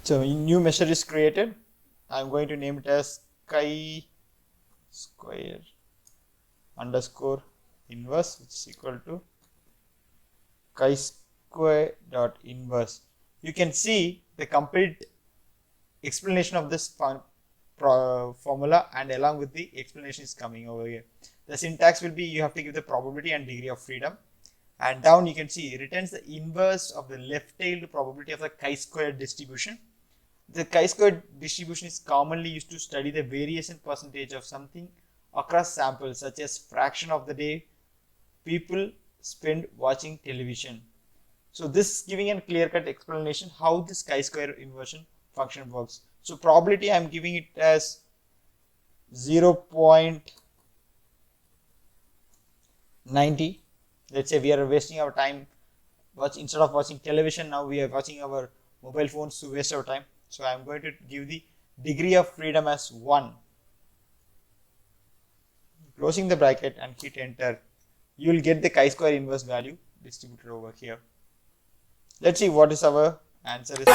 So a new measure is created. I'm going to name it as chi-square underscore inverse, which is equal to chi-square dot inverse. You can see the complete explanation of this formula, and along with the explanation is coming over here. The syntax will be, you have to give the probability and degree of freedom, and down you can see it returns the inverse of the left-tailed probability of the chi-square distribution. The chi-square distribution is commonly used to study the variation percentage of something across samples, such as fraction of the day people spend watching television. So this is giving a clear-cut explanation how this chi-square inversion function works. So probability, I am giving it as 0.90. Let's say we are wasting our time instead of watching television, now we are watching our mobile phones to waste our time. So I am going to give the degree of freedom as 1. Closing the bracket and hit enter. You will get the chi-square inverse value distributed over here. Let's see what is our answer is.